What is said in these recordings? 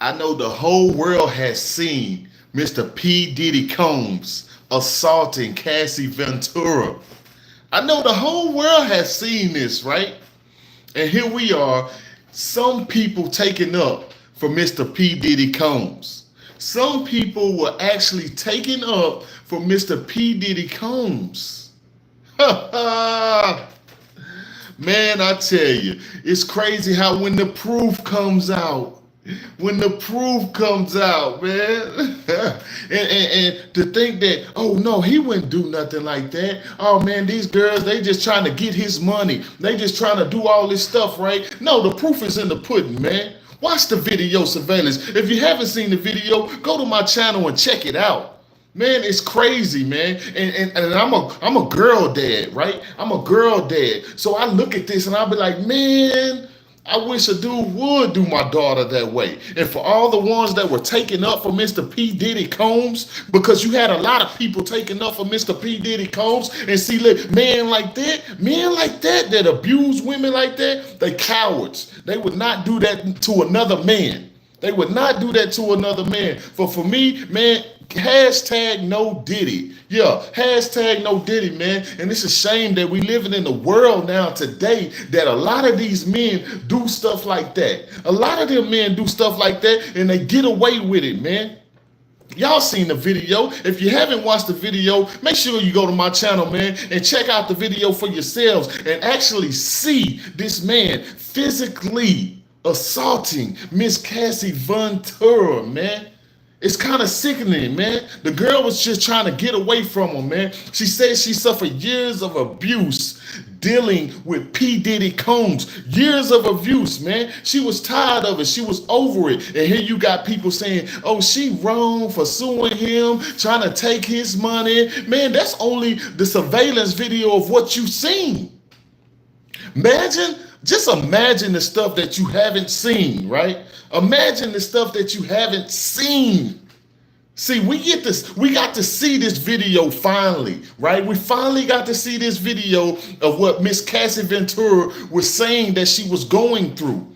I know the whole world has seen Mr. P. Diddy Combs assaulting Cassie Ventura. I know the whole world has seen this, right? And here we are, some people taking up for Mr. P. Diddy Combs. Some people were actually taking up for Mr. P. Diddy Combs. Man, I tell you, it's crazy how when the proof comes out, man, and to think that, oh no, he wouldn't do nothing like that. Oh man, these girls, they just trying to get his money. They just trying to do all this stuff, right? No, the proof is in the pudding, man. Watch the video surveillance. If you haven't seen the video, go to my channel and check it out. Man, it's crazy, man. And I'm a girl dad, right? I'm a girl dad. So I look at this and I'll be like, man, I wish a dude would do my daughter that way. And for all the ones that were taking up for Mr. P. Diddy Combs, because you had a lot of people taking up for Mr. P. Diddy Combs, and see, look, men like that abuse women like that, they cowards. They would not do that to another man. They would not do that to another man. For me, man, hashtag no Diddy. Yeah, hashtag no Diddy, man. And it's a shame that we living in a world now today that a lot of these men do stuff like that. A lot of them men do stuff like that and they get away with it, man. Y'all seen the video. If you haven't watched the video, make sure you go to my channel, man, and check out the video for yourselves and actually see this man physically assaulting Miss Cassie Ventura, man. It's kind of sickening, man. The girl was just trying to get away from him, man. She said she suffered years of abuse dealing with P. Diddy Combs. Years of abuse, man. She was tired of it. She was over it. And here you got people saying, oh, she wrong for suing him, trying to take his money. Man, that's only the surveillance video of what you've seen. Just imagine the stuff that you haven't seen, right? Imagine the stuff that you haven't seen. See, we got to see this video finally, right? We finally got to see this video of what Miss Cassie Ventura was saying that she was going through,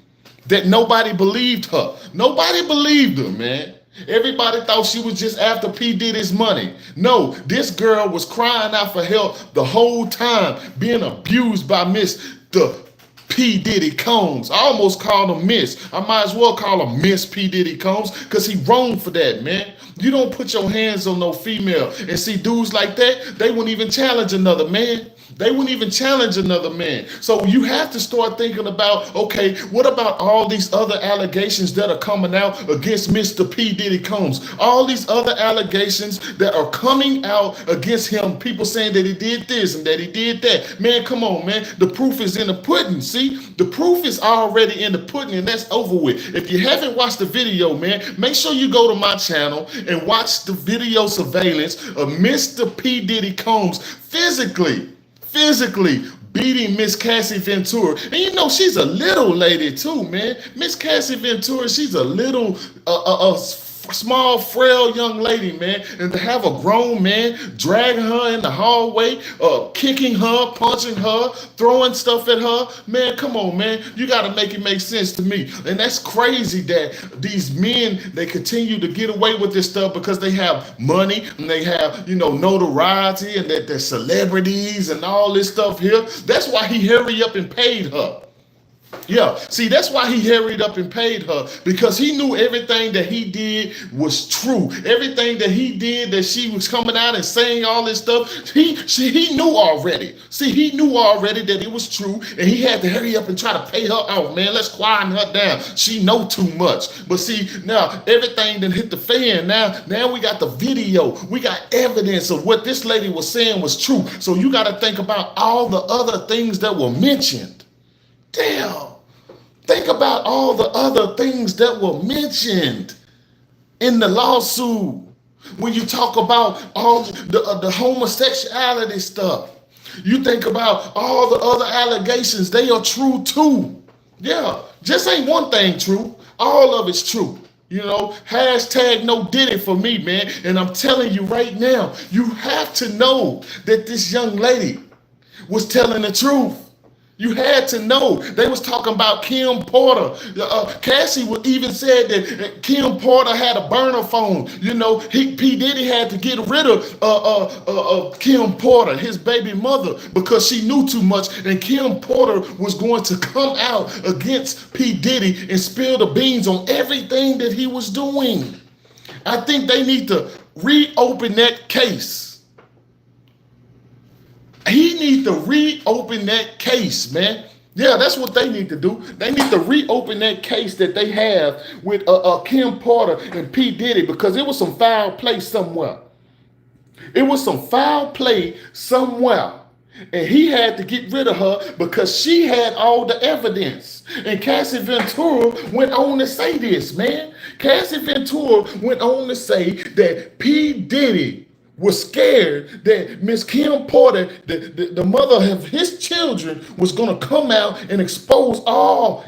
that nobody believed her. Nobody believed her, man. Everybody thought she was just after P. Diddy's money. No, this girl was crying out for help the whole time, being abused by Mr. P. Diddy Combs. I almost called him Miss. I might as well call him Miss P. Diddy Combs because he wrong for that, man. You don't put your hands on no female. And see, dudes like that, they wouldn't even challenge another man. They wouldn't even challenge another man. So you have to start thinking about, okay, what about all these other allegations that are coming out against Mr. P. Diddy Combs? All these other allegations that are coming out against him. People saying that he did this and that he did that. Man, come on, man. The proof is in the pudding. See, the proof is already in the pudding and that's over with. If you haven't watched the video, man, make sure you go to my channel and watch the video surveillance of Mr. P. Diddy Combs physically beating Miss Cassie Ventura. And you know, she's a little lady too, man. Miss Cassie Ventura, she's a little, small, frail young lady, man. And to have a grown man dragging her in the hallway, kicking her, punching her, throwing stuff at her, man, come on, man. You got to make it make sense to me. And that's crazy that these men, they continue to get away with this stuff because they have money and they have, you know, notoriety and that they're celebrities and all this stuff here. That's why he hurried up and paid her. Yeah, see, that's why he hurried up and paid her, because he knew everything that he did was true. Everything that he did, that she was coming out and saying all this stuff, he knew already. See, he knew already that it was true, and he had to hurry up and try to pay her out, man. Let's quieten her down. She know too much. But see, now everything done hit the fan. Now we got the video. We got evidence of what this lady was saying was true. So you got to think about all the other things that were mentioned. Damn, think about all the other things that were mentioned in the lawsuit. When you talk about all the homosexuality stuff, you think about all the other allegations, they are true too. Yeah, just ain't one thing true. All of it's true. You know, hashtag no Diddy for me, man. And I'm telling you right now, you have to know that this young lady was telling the truth. You had to know. They was talking about Kim Porter. Cassie even said that Kim Porter had a burner phone. You know, P. Diddy had to get rid of Kim Porter, his baby mother, because she knew too much. And Kim Porter was going to come out against P. Diddy and spill the beans on everything that he was doing. I think they need to reopen that case. He needs to reopen that case, man. Yeah, that's what they need to do. They need to reopen that case that they have with Kim Porter and P. Diddy, because it was some foul play somewhere. It was some foul play somewhere. And he had to get rid of her because she had all the evidence. And Cassie Ventura went on to say this, man. Cassie Ventura went on to say that P. Diddy was scared that Miss Kim Porter, the mother of his children, was going to come out and expose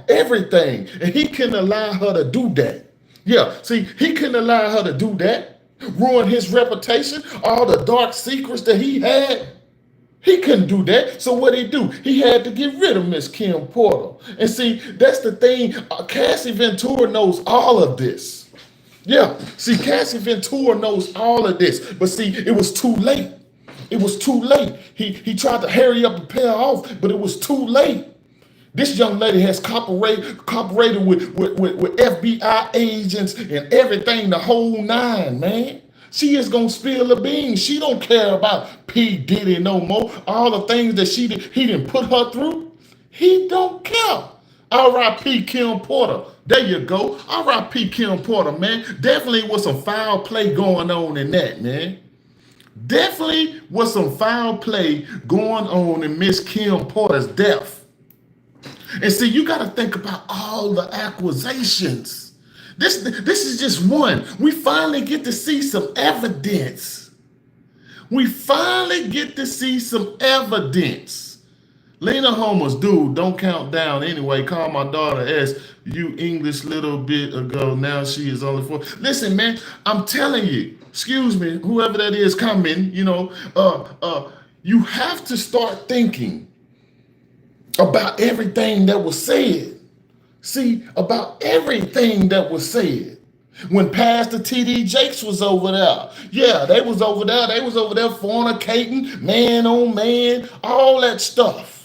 everything. And he couldn't allow her to do that. Yeah, see, he couldn't allow her to do that. Ruin his reputation, all the dark secrets that he had. He couldn't do that. So what did he do? He had to get rid of Miss Kim Porter. And see, that's the thing. Cassie Ventura knows all of this. Yeah, see, Cassie Ventura knows all of this, but see, it was too late. It was too late. He tried to hurry up and pay her off, but it was too late. This young lady has cooperated with FBI agents and everything, the whole nine, man. She is gonna spill the beans. She don't care about P. Diddy no more. All the things that he didn't put her through, he don't care. R.I.P. Kim Porter. There you go. R.I.P. Kim Porter, man. Definitely was some foul play going on in that, man. Definitely was some foul play going on in Miss Kim Porter's death. And see, you got to think about all the accusations. This is just one. We finally get to see some evidence. We finally get to see some evidence. Lena Homer's dude, don't count down anyway. Called my daughter S, you English little bit ago. Now she is only 4. Listen, man, I'm telling you, excuse me, whoever that is coming, you know, you have to start thinking about everything that was said. See, about everything that was said. When Pastor T.D. Jakes was over there. Yeah, they was over there. They was over there fornicating, man on man, all that stuff.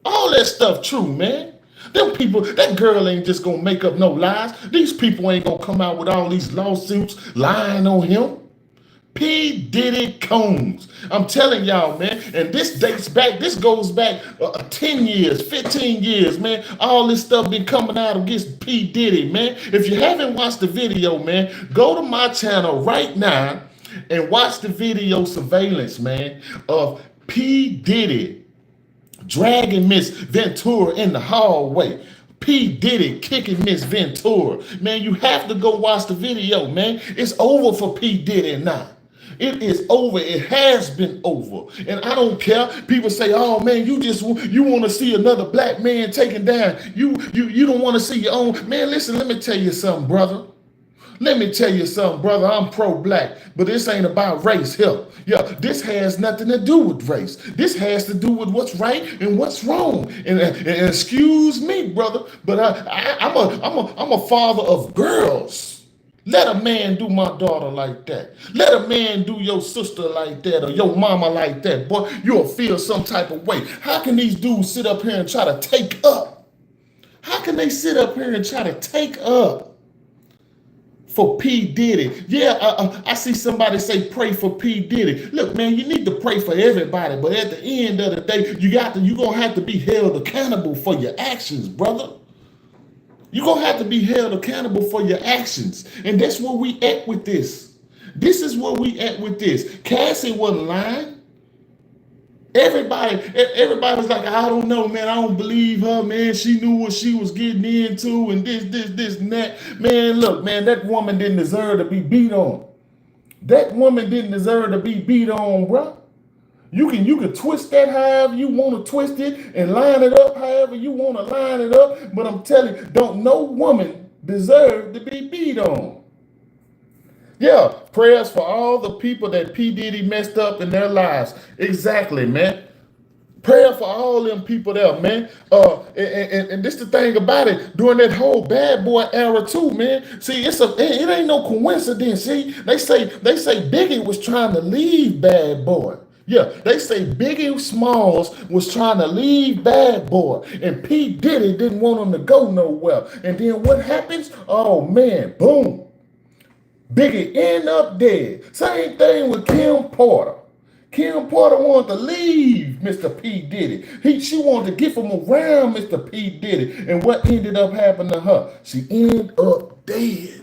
All that stuff true, man. Them people, that girl ain't just gonna make up no lies. These people ain't gonna come out with all these lawsuits lying on him. P. Diddy Combs. I'm telling y'all, man, and this goes back 10 years, 15 years, man. All this stuff been coming out against P. Diddy, man. If you haven't watched the video, man, go to my channel right now and watch the video surveillance, man, of P. Diddy dragging Miss Ventura in the hallway. P. Diddy kicking Miss Ventura. Man, you have to go watch the video, man. It's over for P. Diddy now. It is over. It has been over. And I don't care. People say, oh, man, you want to see another black man taken down. You don't want to see your own. Man, listen, let me tell you something, brother. Let me tell you something, brother. I'm pro-black, but this ain't about race here. Yeah, this has nothing to do with race. This has to do with what's right and what's wrong. And excuse me, brother, but I'm a father of girls. Let a man do my daughter like that. Let a man do your sister like that or your mama like that. Boy, you'll feel some type of way. How can these dudes sit up here and try to take up? How can they sit up here and try to take up for P. Diddy? Yeah, I see somebody say pray for P. Diddy. Look, man, you need to pray for everybody, but at the end of the day, you're going to have to be held accountable for your actions, brother. You're going to have to be held accountable for your actions. And that's where we at with this. This is where we at with this. Cassie wasn't lying. Everybody was like, I don't know, man. I don't believe her, man. She knew what she was getting into and this, and that. Man, look, man, that woman didn't deserve to be beat on. That woman didn't deserve to be beat on, bro. You can twist that however you want to twist it and line it up however you want to line it up. But I'm telling you, don't no woman deserve to be beat on. Yeah, prayers for all the people that P. Diddy messed up in their lives. Exactly, man. Prayer for all them people there, man. And this the thing about it, during that whole bad boy era too, man. See, it ain't no coincidence. See, they say Biggie was trying to leave Bad Boy. Yeah, they say Biggie Smalls was trying to leave Bad Boy, and P. Diddy didn't want him to go nowhere. And then what happens? Oh man, boom. Biggie end up dead. Same thing with Kim Porter. Kim Porter wanted to leave Mr. P. Diddy. She wanted to get from around Mr. P. Diddy. And what ended up happening to her? She ended up dead.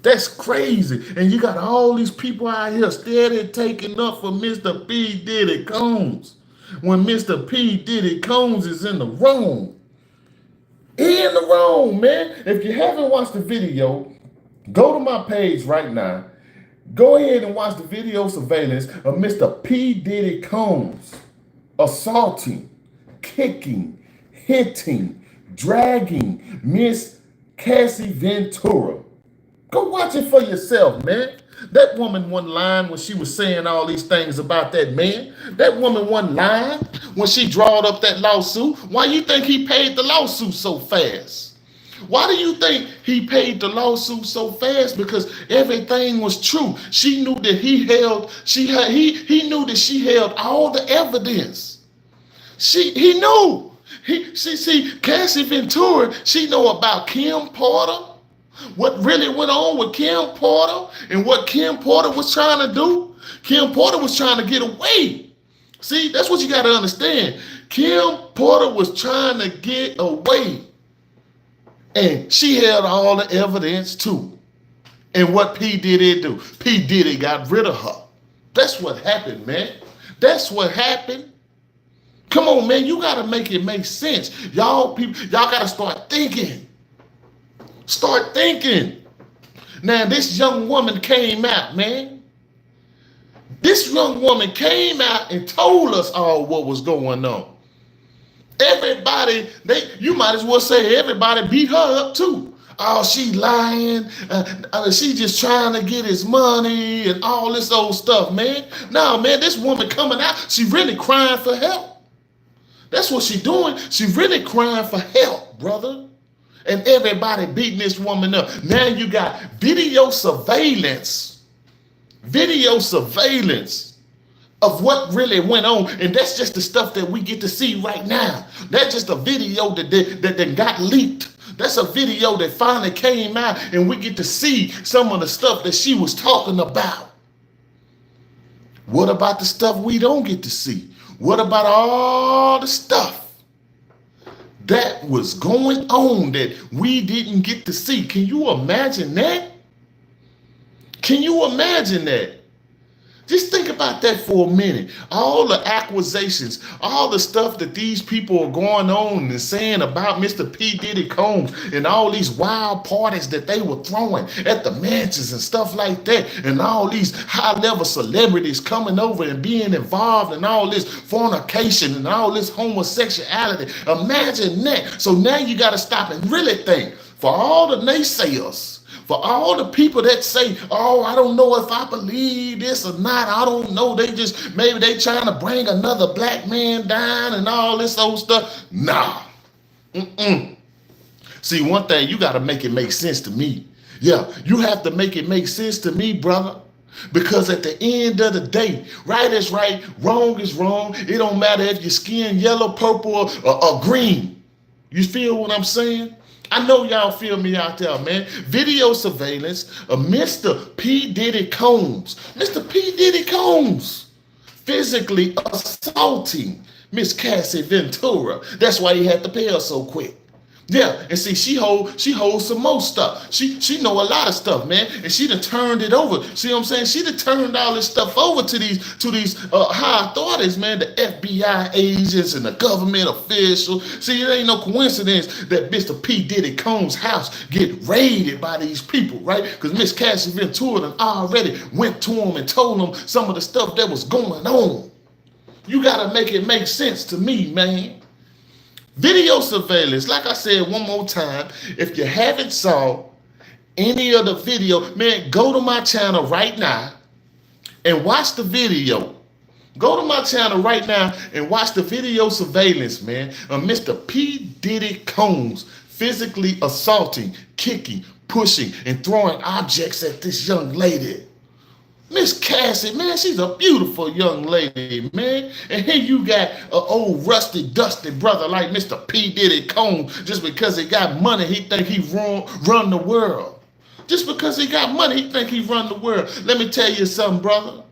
That's crazy. And you got all these people out here steady taking up for Mr. P. Diddy Combs. When Mr. P. Diddy Combs is in the wrong. In the wrong, man. If you haven't watched the video, go to my page right now. Go ahead and watch the video surveillance of Mr. P. Diddy Combs assaulting, kicking, hitting, dragging Miss Cassie Ventura. Go watch it for yourself, man. That woman wasn't lying when she was saying all these things about that man. That woman wasn't lying when she drawed up that lawsuit. Why you think he paid the lawsuit so fast? Why do you think he paid the lawsuit so fast? Because everything was true. She knew that he knew that she held all the evidence. He knew. Cassie Ventura, she know about Kim Porter, what really went on with Kim Porter and what Kim Porter was trying to do. Kim Porter was trying to get away. See, that's what you got to understand. Kim Porter was trying to get away. And she held all the evidence too. And what P. Diddy do? P. Diddy got rid of her. That's what happened, man. That's what happened. Come on, man. You got to make it make sense. Y'all got to start thinking. Start thinking. Now, this young woman came out, man. This young woman came out and told us all what was going on. Everybody, you might as well say everybody beat her up too. Oh, she lying. She just trying to get his money and all this old stuff, man. No, man, this woman coming out, she really crying for help. That's what she doing. She really crying for help, brother. And everybody beating this woman up. Now you got video surveillance. Video surveillance of what really went on. And that's just the stuff that we get to see right now. That's just a video that got leaked. That's a video that finally came out and we get to see some of the stuff that she was talking about. What about the stuff we don't get to see? What about all the stuff that was going on that we didn't get to see? Can you imagine that? Can you imagine that? Just think about that for a minute. All the accusations, all the stuff that these people are going on and saying about Mr. P. Diddy Combs and all these wild parties that they were throwing at the mansions and stuff like that, and all these high-level celebrities coming over and being involved in all this fornication and all this homosexuality. Imagine that. So now you got to stop and really think. For all the naysayers, for all the people that say, oh, I don't know if I believe this or not. I don't know. Maybe they trying to bring another black man down and all this old stuff. Nah. See, one thing, you got to make it make sense to me. Yeah, you have to make it make sense to me, brother. Because at the end of the day, right is right, wrong is wrong. It don't matter if your skin yellow, purple, or green. You feel what I'm saying? I know y'all feel me out there, man. Video surveillance of Mr. P. Diddy Combs. Mr. P. Diddy Combs physically assaulting Miss Cassie Ventura. That's why he had to pay her so quick. Yeah, and see, she holds some more stuff. She know a lot of stuff, man, and she done turned it over. See what I'm saying? She done turned all this stuff over to these high authorities, man, the FBI agents and the government officials. See, it ain't no coincidence that Mr. P. Diddy Combs' house get raided by these people, right? Because Miss Cassie Ventura done already went to him and told him some of the stuff that was going on. You gotta make it make sense to me, man. Video surveillance, like I said one more time, if you haven't saw any of the video, man, go to my channel right now and watch the video Go to my channel right now and watch the video surveillance, man, of Mr. P. Diddy Combs physically assaulting, kicking, pushing, and throwing objects at this young lady. Miss Cassie, man, she's a beautiful young lady, man. And here you got an old rusty, dusty brother like Mr. P. Diddy Combs. Just because he got money, he think he run the world. Just because he got money, he think he run the world. Let me tell you something, brother.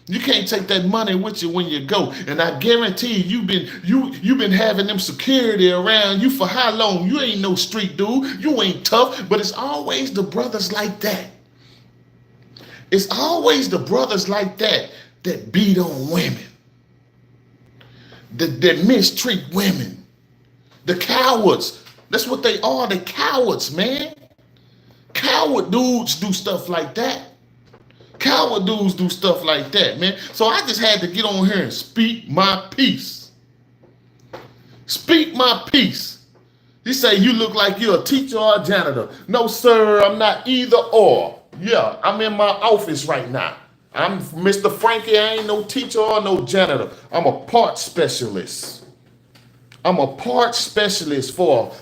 You can't take that money with you when you go. And I guarantee you've been having them security around you for how long? You ain't no street dude. You ain't tough. But it's always the brothers like that. It's always the brothers like that that beat on women, that mistreat women, the cowards. That's what they are, the cowards, man. Coward dudes do stuff like that. Coward dudes do stuff like that, man. So I just had to get on here and speak my piece. Speak my piece. He say, you look like you're a teacher or a janitor. No, sir, I'm not either or. Yeah, I'm in my office right now. I'm Mr. Frankie. I ain't no teacher or no janitor. I'm a parts specialist. I'm a parts specialist for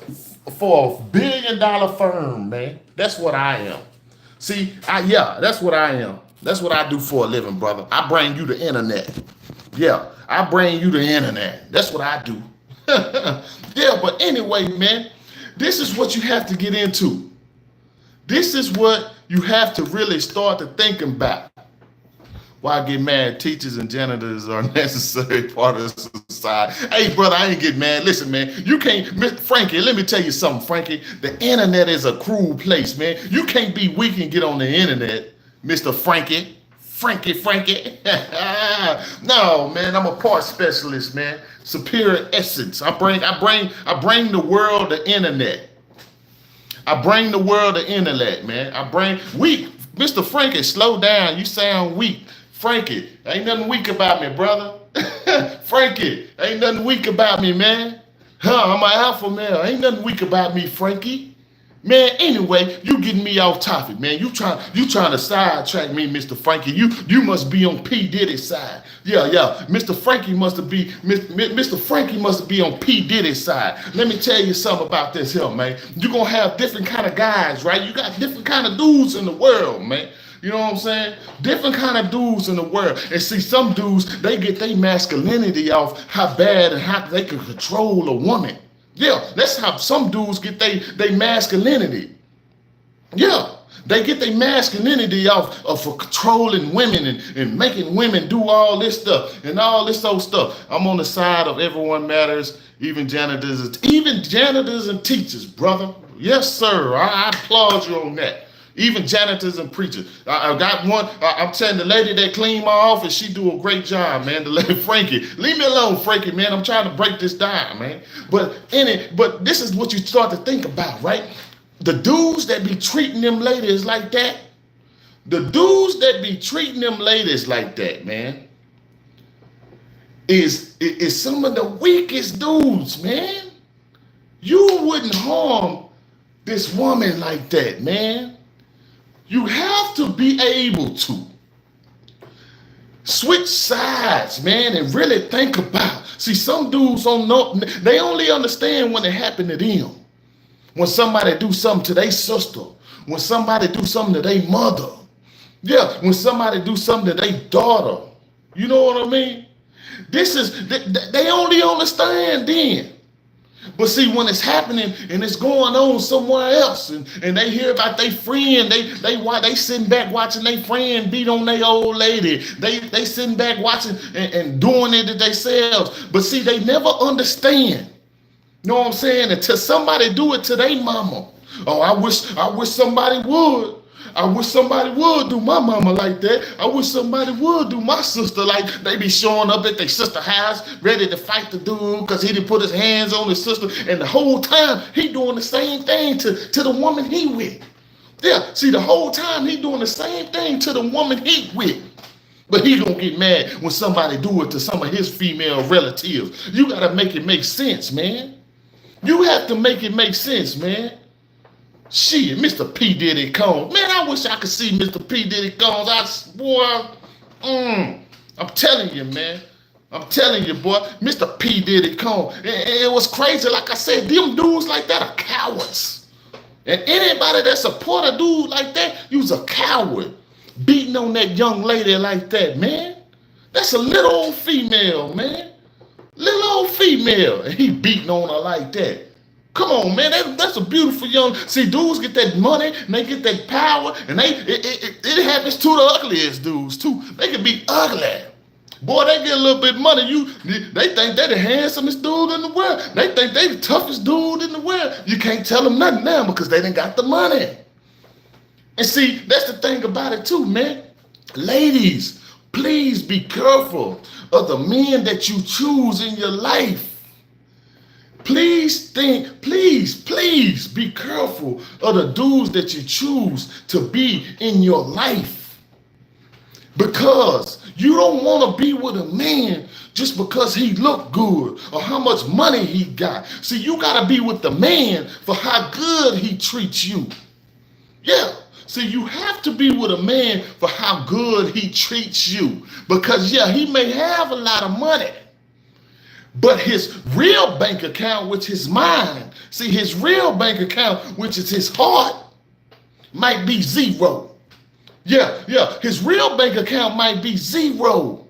a $1 billion firm, man. That's what I am. See, that's what I am. That's what I do for a living, brother. I bring you the internet. Yeah, I bring you the internet. That's what I do. Yeah, but anyway, man, this is what you have to get into. This is what you have to really start to think about. Why I get mad? Teachers and janitors are a necessary part of society. Hey, brother, I ain't get mad. Listen, man, you can't, Mr. Frankie, let me tell you something, Frankie. The internet is a cruel place, man. You can't be weak and get on the internet, Mr. Frankie. Frankie. No, man, I'm a parts specialist, man. Superior essence. I bring the world the internet. I bring the world the internet, man. I bring weak. Mr. Frankie, slow down. You sound weak. Frankie, ain't nothing weak about me, brother. Frankie, ain't nothing weak about me, man. I'm an alpha male. Ain't nothing weak about me, Frankie. Man, anyway, you getting me off topic, man. You trying to sidetrack me, Mr. Frankie. You must be on P. Diddy's side. Yeah. Mr. Frankie must be on P. Diddy's side. Let me tell you something about this here, man. You're gonna have different kind of guys, right? You got different kind of dudes in the world, man. You know what I'm saying? Different kind of dudes in the world. And see, some dudes, they get their masculinity off how bad and how they can control a woman. Yeah, that's how some dudes get their masculinity. Yeah, they get their masculinity off for controlling women and making women do all this stuff and all this old stuff. I'm on the side of everyone matters, even janitors and teachers, brother. Yes, sir, I applaud you on that. Even janitors and preachers. I got one, I'm telling the lady that cleaned my office, she do a great job, man. The lady Frankie. Leave me alone, Frankie, man. I'm trying to break this down, man. But this is what you start to think about, right? The dudes that be treating them ladies like that, man, is some of the weakest dudes, man. You wouldn't harm this woman like that, man. You have to be able to switch sides, man, and really think about. See, some dudes don't know. They only understand when it happened to them. When somebody do something to their sister. When somebody do something to their mother. Yeah, when somebody do something to their daughter. You know what I mean? They only understand then. But see, when it's happening and it's going on somewhere else, and they hear about their friend, they sitting back watching their friend beat on their old lady. They sitting back watching and doing it to themselves. But see, they never understand. You know what I'm saying? Until somebody do it to their mama. Oh, I wish somebody would. I wish somebody would do my mama like that. I wish somebody would do my sister like they be showing up at their sister house ready to fight the dude because he didn't put his hands on his sister. And the whole time he doing the same thing to the woman he with. Yeah, see, the whole time he doing the same thing to the woman he with. But he gonna get mad when somebody do it to some of his female relatives. You gotta make it make sense, man. You have to make it make sense, man. Shit, Mr. P. Diddy Combs. Man, I wish I could see Mr. P. Diddy Combs. I'm telling you, man. I'm telling you, boy. Mr. P. Diddy Cone. And it was crazy. Like I said, them dudes like that are cowards. And anybody that support a dude like that, you's a coward. Beating on that young lady like that, man. That's a little old female, man. Little old female. And he beating on her like that. Come on, man. That's a beautiful young. See, dudes get that money and they get that power, and it happens to the ugliest dudes too. They can be ugly. Boy, they get a little bit of money. They think they're the handsomest dude in the world. They think they the toughest dude in the world. You can't tell them nothing now because they done got the money. And see, that's the thing about it too, man. Ladies, please be careful of the men that you choose in your life. Please be careful of the dudes that you choose to be in your life. Because you don't want to be with a man just because he look good or how much money he got. See, you got to be with the man for how good he treats you. Yeah. See, you have to be with a man for how good he treats you. Because, yeah, he may have a lot of money, but his real bank account, which is mine, see, his real bank account, which is his heart, might be zero. Yeah, his real bank account might be zero.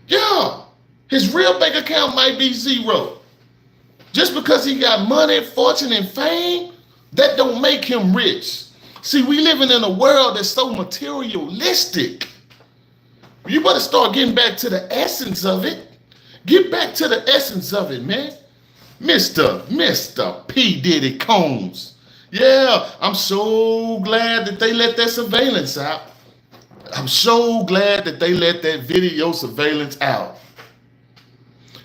Yeah, his real bank account might be zero. Just because he got money, fortune, and fame, that don't make him rich. See, we living in a world that's so materialistic. You better start getting back to the essence of it. Get back to the essence of it, man. Mr. P. Diddy Combs. Yeah, I'm so glad that they let that surveillance out. I'm so glad that they let that video surveillance out.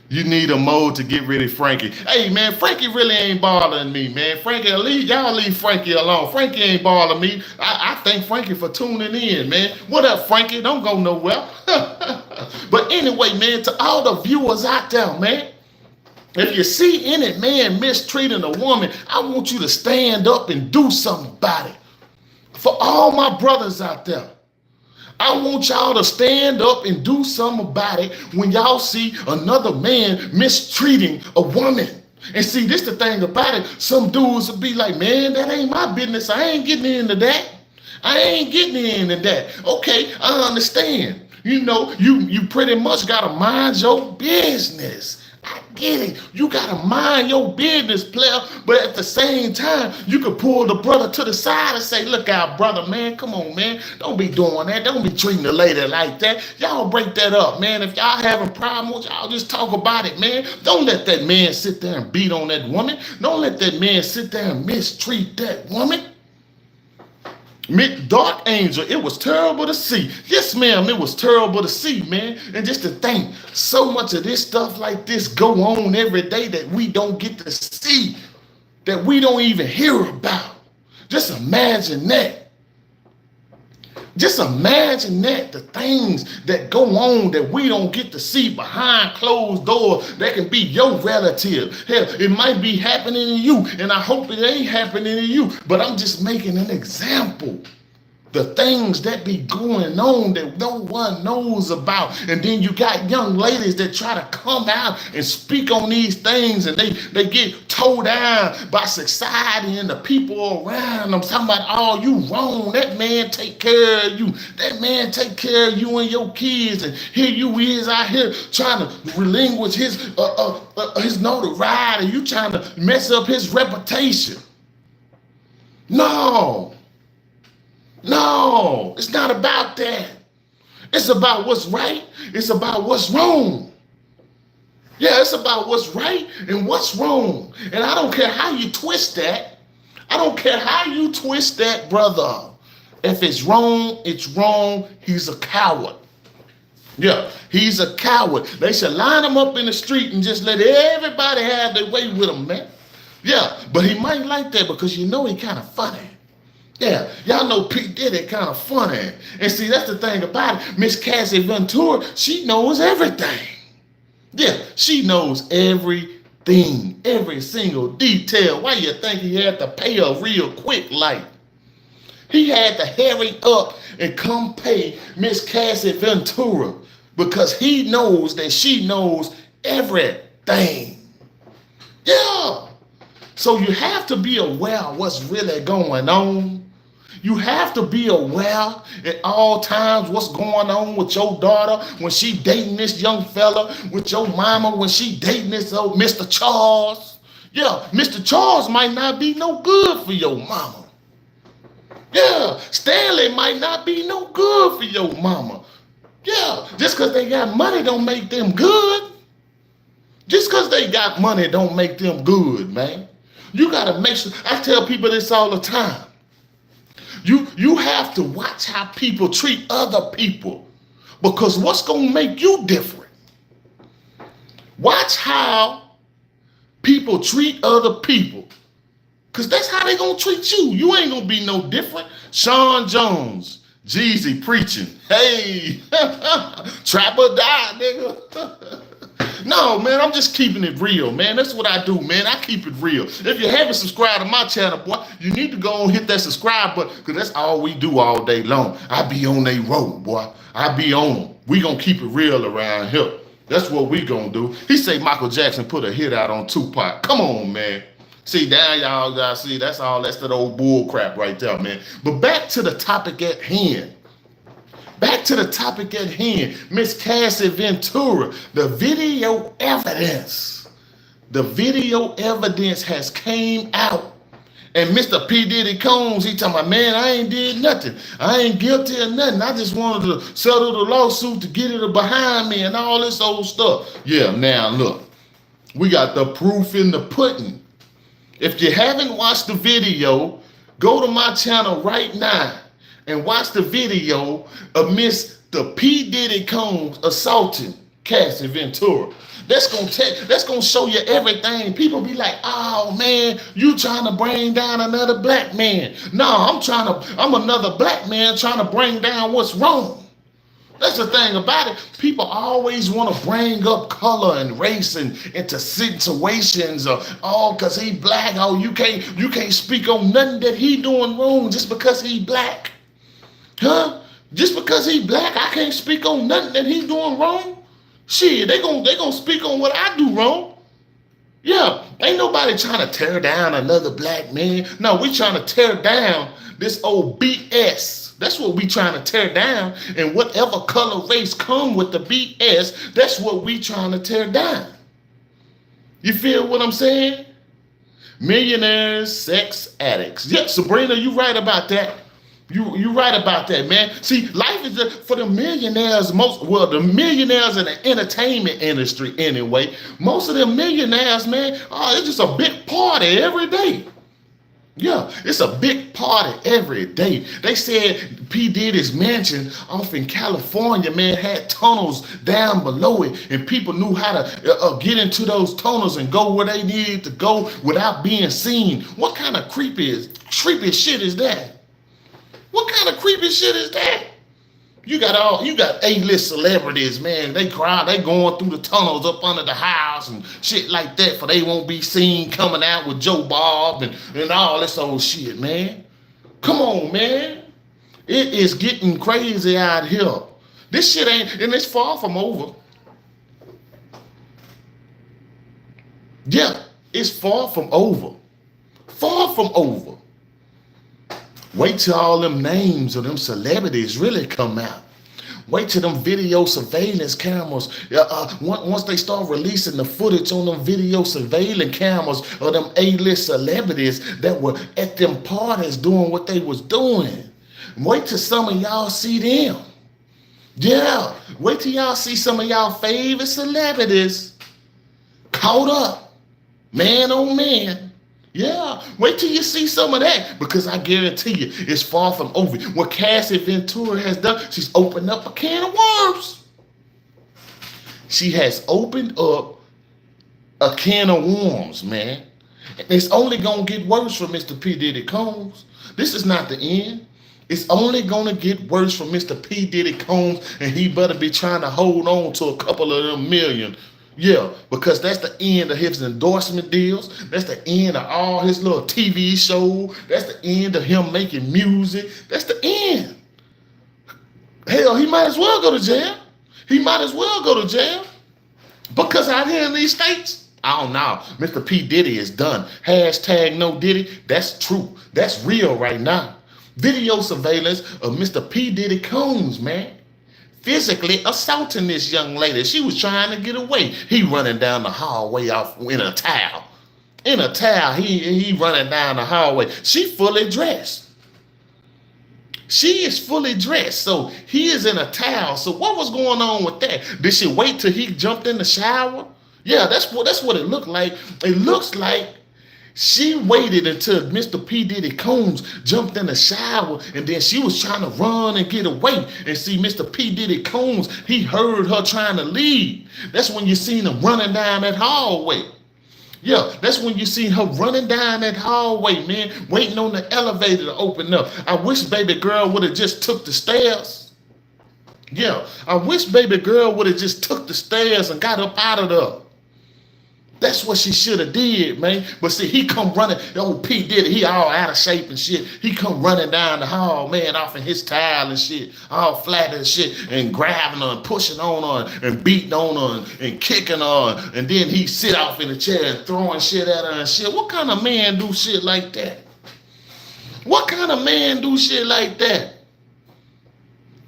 You need a mode to get rid of Frankie. Hey, man, Frankie really ain't bothering me, man. Frankie, y'all leave Frankie alone. Frankie ain't bothering me. I thank Frankie for tuning in, man. What up, Frankie? Don't go nowhere. But anyway, man, to all the viewers out there, man, if you see any man mistreating a woman, I want you to stand up and do something about it. For all my brothers out there, I want y'all to stand up and do something about it when y'all see another man mistreating a woman. And see, this the thing about it. Some dudes will be like, man, that ain't my business. I ain't getting into that. I ain't getting into that. Okay, I understand. You know, you pretty much got to mind your business. I get it. You got to mind your business, player. But at the same time, you could pull the brother to the side and say, look out, brother, man. Come on, man. Don't be doing that. Don't be treating the lady like that. Y'all break that up, man. If y'all having problems, y'all just talk about it, man. Don't let that man sit there and beat on that woman. Don't let that man sit there and mistreat that woman. Dark Angel, it was terrible to see. Yes, ma'am, it was terrible to see, man. And just to think, so much of this stuff like this go on every day that we don't get to see, that we don't even hear about. Just imagine that. Just imagine that, the things that go on that we don't get to see behind closed doors. That can be your relative. Hell, it might be happening to you, and I hope it ain't happening to you, but I'm just making an example. The things that be going on that no one knows about. And then you got young ladies that try to come out and speak on these things, and they get towed down by society and the people around them talking about, oh, you wrong. That man take care of you. That man take care of you and your kids. And here you is out here trying to relinquish his notoriety. You trying to mess up his reputation. No, it's not about that. It's about what's right. It's about what's wrong. Yeah, it's about what's right and what's wrong. And I don't care how you twist that. I don't care how you twist that, brother. If it's wrong, it's wrong. He's a coward. Yeah, he's a coward. They should line him up in the street and just let everybody have their way with him, man. Yeah, but he might like that because you know he kind of funny. Yeah, y'all know P. Diddy kind of funny. And see, that's the thing about it. Miss Cassie Ventura, she knows everything. Yeah, she knows everything, every single detail. Why you think he had to pay her real quick like? He had to hurry up and come pay Miss Cassie Ventura because he knows that she knows everything. Yeah. So you have to be aware of what's really going on. You have to be aware at all times what's going on with your daughter when she dating this young fella, with your mama when she dating this old Mr. Charles. Yeah, Mr. Charles might not be no good for your mama. Yeah, Stanley might not be no good for your mama. Yeah, just because they got money don't make them good. Just because they got money don't make them good, man. You got to make sure. I tell people this all the time. You have to watch how people treat other people because what's going to make you different? Watch how people treat other people because that's how they going to treat you. You ain't going to be no different. Sean Jones, Jeezy preaching. Hey, trap or die, nigga. No, man, I'm just keeping it real, man. That's what I do, man. I keep it real. If you haven't subscribed to my channel, boy, you need to go and hit that subscribe button because that's all we do all day long. I be on they road, boy. I be on them. We gonna keep it real around here. That's what we gonna do. He say Michael Jackson put a hit out on Tupac. Come on, man. See, now y'all gotta see, that's that old bull crap right there, man. But back to the topic at hand. Back to the topic at hand, Miss Cassie Ventura, the video evidence. The video evidence has came out. And Mr. P. Diddy Combs, he talking about, man, I ain't did nothing. I ain't guilty of nothing. I just wanted to settle the lawsuit to get it behind me and all this old stuff. Yeah, now look, we got the proof in the pudding. If you haven't watched the video, go to my channel right now and watch the video of Miss the P. Diddy Combs assaulting Cassie Ventura. That's gonna show you everything. People be like, oh man, you trying to bring down another black man. No, I'm another black man trying to bring down what's wrong. That's the thing about it. People always want to bring up color and race and into situations cause he black. Oh, you can't speak on nothing that he doing wrong just because he black. Huh? Just because he black, I can't speak on nothing that he doing wrong? Shit, they gonna speak on what I do wrong. Yeah, ain't nobody trying to tear down another black man. No, we trying to tear down this old BS. That's what we trying to tear down. And whatever color race come with the BS, that's what we trying to tear down. You feel what I'm saying? Millionaires, sex addicts. Yeah, Sabrina, you right about that. You right about that, man. See, life is for the millionaires, the millionaires in the entertainment industry anyway. Most of them millionaires, man, it's just a big party every day. Yeah, it's a big party every day. They said P. Diddy's mansion off in California, man, had tunnels down below it, and people knew how to get into those tunnels and go where they needed to go without being seen. What kind of creepy shit is that? What kind of creepy shit is that? You got A-list celebrities, man. They going through the tunnels up under the house and shit like that for they won't be seen coming out with Joe Bob and all this old shit, man. Come on, man. It is getting crazy out here. This shit and it's far from over. Yeah, it's far from over. Far from over. Wait till all them names of them celebrities really come out. Wait till them video surveillance cameras, once they start releasing the footage on them video surveillance cameras of them A-list celebrities that were at them parties doing what they was doing. Wait till some of y'all see them. Yeah, wait till y'all see some of y'all favorite celebrities caught up, man on man. Yeah, wait till you see some of that because I guarantee you it's far from over. What Cassie Ventura has done, she's opened up a can of worms. She has opened up a can of worms, man. And it's only going to get worse for Mr. P. Diddy Combs. This is not the end. It's only going to get worse for Mr. P. Diddy Combs, and he better be trying to hold on to a couple of them million. Yeah, because that's the end of his endorsement deals. That's the end of all his little TV show. That's the end of him making music. That's the end. Hell, he might as well go to jail. He might as well go to jail. Because out here in these states, I don't know. Mr. P. Diddy is done. Hashtag no Diddy. That's true. That's real right now. Video surveillance of Mr. P. Diddy Combs, man. Physically assaulting this young lady. She was trying to get away. He running down the hallway off in a towel. In a towel, he running down the hallway. She fully dressed. She is fully dressed. So he is in a towel. So what was going on with that? Did she wait till he jumped in the shower? Yeah, that's what it looked like. It looks like she waited until Mr. P. Diddy Combs jumped in the shower, and then she was trying to run and get away. And see, Mr. P. Diddy Combs, he heard her trying to leave. That's when you seen him running down that hallway. Yeah, that's when you seen her running down that hallway, man, waiting on the elevator to open up. I wish baby girl would have just took the stairs. Yeah, I wish baby girl would have just took the stairs and got up out of there. That's what she should have did, man. But see, he come running, old P. Diddy, he all out of shape and shit. He come running down the hall, man, off in his towel and shit, all flat and shit, and grabbing her and pushing on her and beating on her and kicking her. And then he sit off in the chair and throwing shit at her and shit. What kind of man do shit like that? What kind of man do shit like that?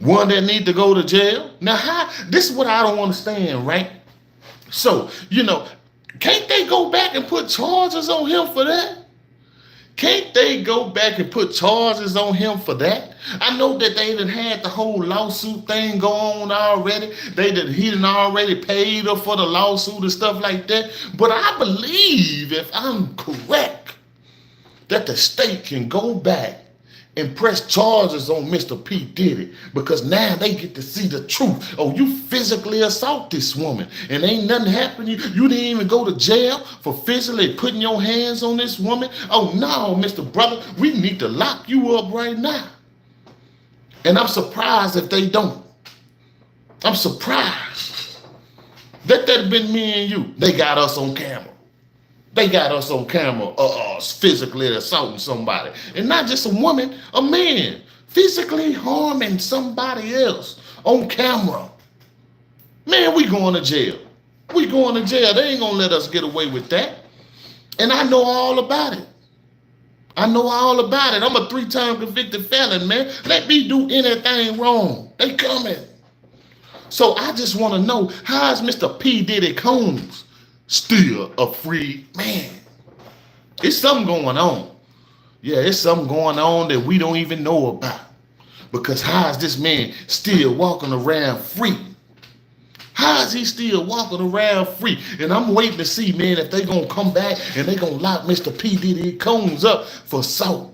One that need to go to jail? Now, this is what I don't understand, right? So, can't they go back and put charges on him for that? Can't they go back and put charges on him for that? I know that they done had the whole lawsuit thing go on already. He done already paid her for the lawsuit and stuff like that. But I believe, if I'm correct, that the state can go back and press charges on Mr. P. Diddy, because now they get to see the truth. Oh, you physically assault this woman and ain't nothing happened. You didn't even go to jail for physically putting your hands on this woman. Oh no, Mr. Brother, we need to lock you up right now. And I'm surprised if they don't. I'm surprised. That have been me and you. They got us on camera. They got us on camera physically assaulting somebody. And not just a woman, a man. Physically harming somebody else on camera. Man, we going to jail. We going to jail. They ain't going to let us get away with that. And I know all about it. I know all about it. I'm a 3-time convicted felon, man. Let me do anything wrong. They coming. So I just want to know, how is Mr. P. Diddy Combs still a free man? It's something going on. Yeah, it's something going on that we don't even know about. Because how is this man still walking around free? How is he still walking around free? And I'm waiting to see, man, if they gonna come back and they gonna lock Mr. P. Diddy Combs up for assault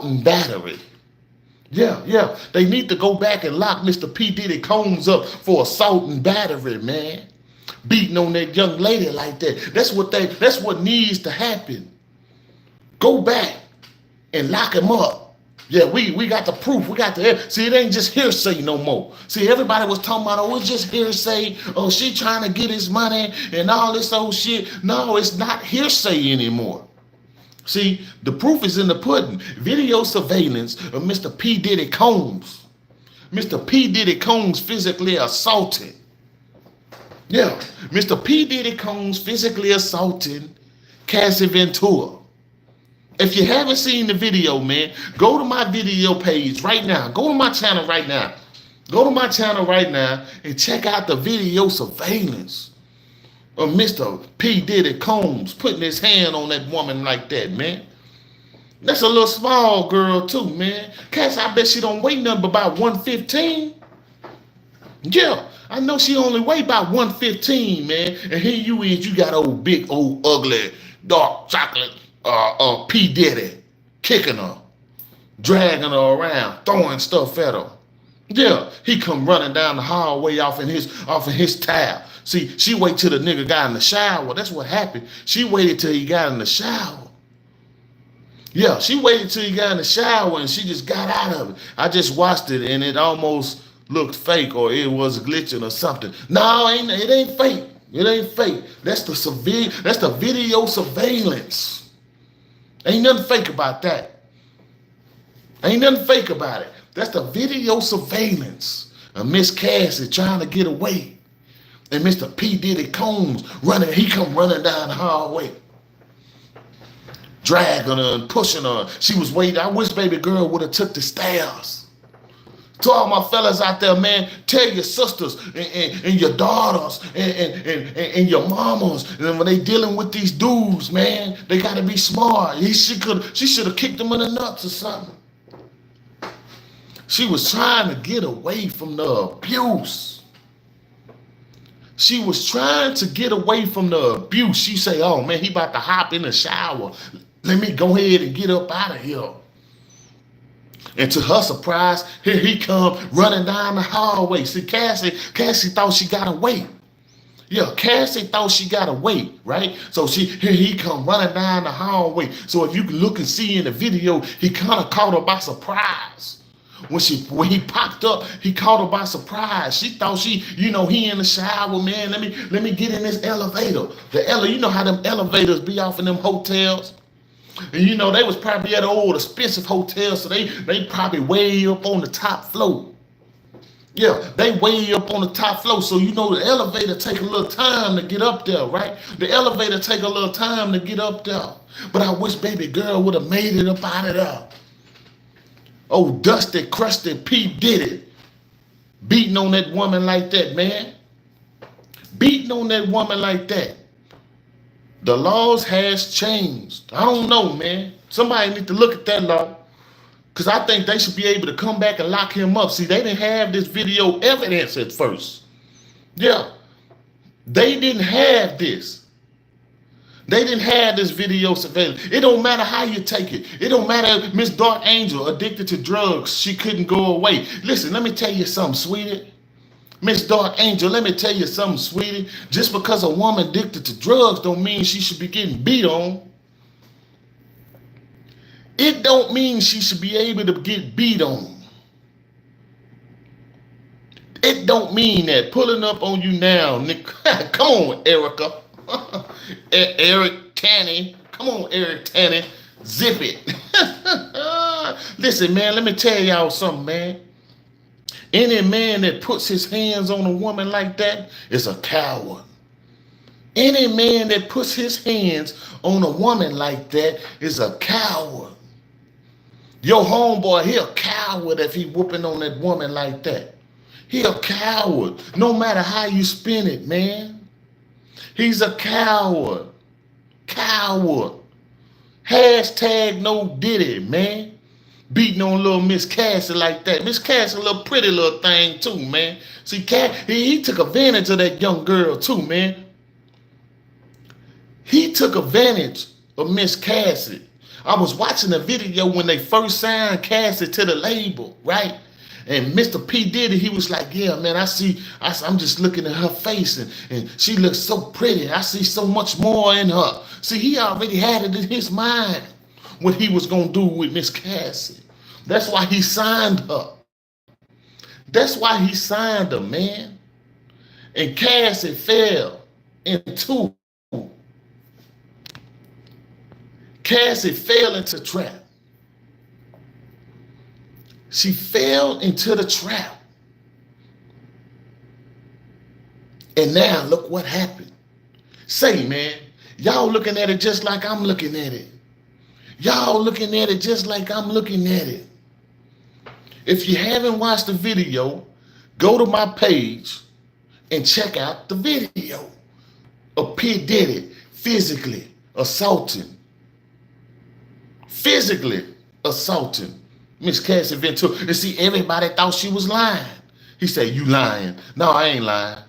and battery. Yeah, they need to go back and lock Mr. P. Diddy Combs up for assault and battery, man. Beating on that young lady like that. That's what needs to happen. Go back and lock him up. Yeah, we got the proof. We got the, see, it ain't just hearsay no more. See, everybody was talking about, oh, it's just hearsay. Oh, she trying to get his money and all this old shit. No, it's not hearsay anymore. See, the proof is in the pudding. Video surveillance of Mr. P. Diddy Combs. Mr. P. Diddy Combs physically assaulted. Yeah, Mr. P. Diddy Combs physically assaulting Cassie Ventura. If you haven't seen the video, man, go to my video page right now. Go to my channel right now. Go to my channel right now and check out the video surveillance of Mr. P. Diddy Combs putting his hand on that woman like that, man. That's a little small girl too, man. Cass, I bet she don't weigh nothing but about 115. Yeah, I know she only weigh about 115, man. And here you is, you got old big, old ugly, dark chocolate P. Diddy kicking her, dragging her around, throwing stuff at her. Yeah, he come running down the hallway off in his towel. See, she wait till the nigga got in the shower. That's what happened. She waited till he got in the shower. Yeah, she waited till he got in the shower and she just got out of it. I just watched it and it almost looked fake or it was glitching or something. No, it ain't fake. It ain't fake. That's the video surveillance. Ain't nothing fake about that. Ain't nothing fake about it. That's the video surveillance of Miss Cassie trying to get away. And Mr. P. Diddy Combs he come running down the hallway, dragging her and pushing her. She was waiting. I wish baby girl would have took the stairs. To all my fellas out there, man, tell your sisters and your daughters and your mamas, and when they dealing with these dudes, man, they got to be smart. She should have kicked them in the nuts or something. She was trying to get away from the abuse. She was trying to get away from the abuse. She say, oh, man, he about to hop in the shower. Let me go ahead and get up out of here. And to her surprise, here he come running down the hallway. See, Cassie thought she got away. Yeah, Cassie thought she got away, right? So here he come running down the hallway. So if you can look and see in the video, he kind of caught her by surprise. When he popped up, he caught her by surprise. She thought he in the shower, man. Let me get in this elevator. You know how them elevators be off in them hotels? And they was probably at an old expensive hotel, so they probably way up on the top floor. Yeah, they way up on the top floor. So the elevator take a little time to get up there, right? The elevator take a little time to get up there. But I wish baby girl would have made it up out of there. Oh, dusty, crusty P. Diddy beating on that woman like that, man. Beating on that woman like that. The laws has changed. I don't know, man. Somebody need to look at that law. Because I think they should be able to come back and lock him up. See, they didn't have this video evidence at first. Yeah. They didn't have this. They didn't have this video surveillance. It don't matter how you take it. It don't matter if Miss Dark Angel addicted to drugs, she couldn't go away. Listen, let me tell you something, sweetie. Miss Dark Angel, let me tell you something, sweetie. Just because a woman addicted to drugs don't mean she should be getting beat on. It don't mean she should be able to get beat on. It don't mean that. Pulling up on you now, Nick. Come on, Erica. Eric Tanny. Come on, Eric Tanny. Zip it. Listen, man, let me tell y'all something, man. Any man that puts his hands on a woman like that is a coward. Any man that puts his hands on a woman like that is a coward. Your homeboy, he a coward if he whooping on that woman like that. He a coward, no matter how you spin it, man. He's a coward. Coward. Hashtag no Diddy, man. Beating on little Miss Cassie like that. Miss Cassie, a little pretty little thing too, man. See, he took advantage of that young girl too, man. He took advantage of Miss Cassie. I was watching the video when they first signed Cassie to the label, right? And Mr. P. Diddy, he was like, yeah, man, I'm just looking at her face and she looks so pretty. I see so much more in her. See, he already had it in his mind what he was going to do with Miss Cassie. That's why he signed her. That's why he signed her, man. And Cassie fell into trap. She fell into the trap. And now look what happened. Say, man, y'all looking at it just like I'm looking at it. Y'all looking at it just like I'm looking at it. If you haven't watched the video, go to my page and check out the video of P. Diddy physically assaulting Miss Cassie Ventura. And see, everybody thought she was lying. He said, you lying. No, I ain't lying.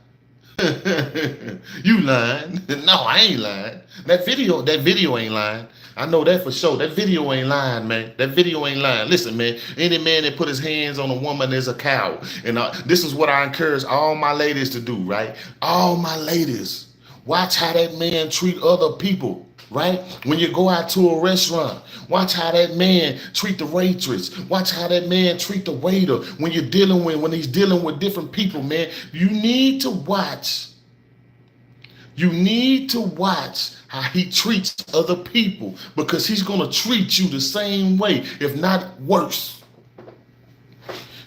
You lying. No, I ain't lying. That video ain't lying. I know that for sure. That video ain't lying, man. That video ain't lying. Listen, man, any man that put his hands on a woman is a coward. And this is what I encourage all my ladies to do, right? All my ladies, watch how that man treat other people, right? When you go out to a restaurant, watch how that man treat the waitress. Watch how that man treat the waiter. When he's dealing with different people, man, you need to watch. You need to watch how he treats other people, because he's going to treat you the same way, if not worse.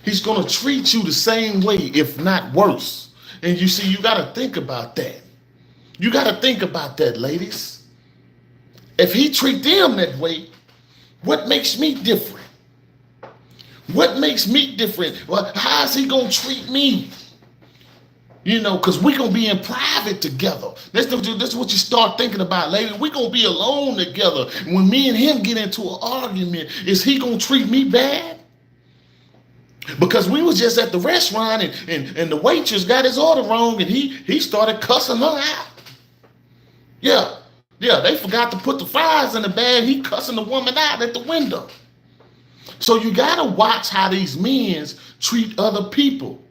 He's going to treat you the same way, if not worse. And you see, you got to think about that. You got to think about that, ladies. If he treat them that way, what makes me different? What makes me different? Well, how is he going to treat me? You know, because we're going to be in private together. That's what you start thinking about, lady. We're going to be alone together. When me and him get into an argument, is he going to treat me bad? Because we was just at the restaurant and the waitress got his order wrong and he started cussing her out. Yeah, they forgot to put the fries in the bag. He cussing the woman out at the window. So you got to watch how these men treat other people.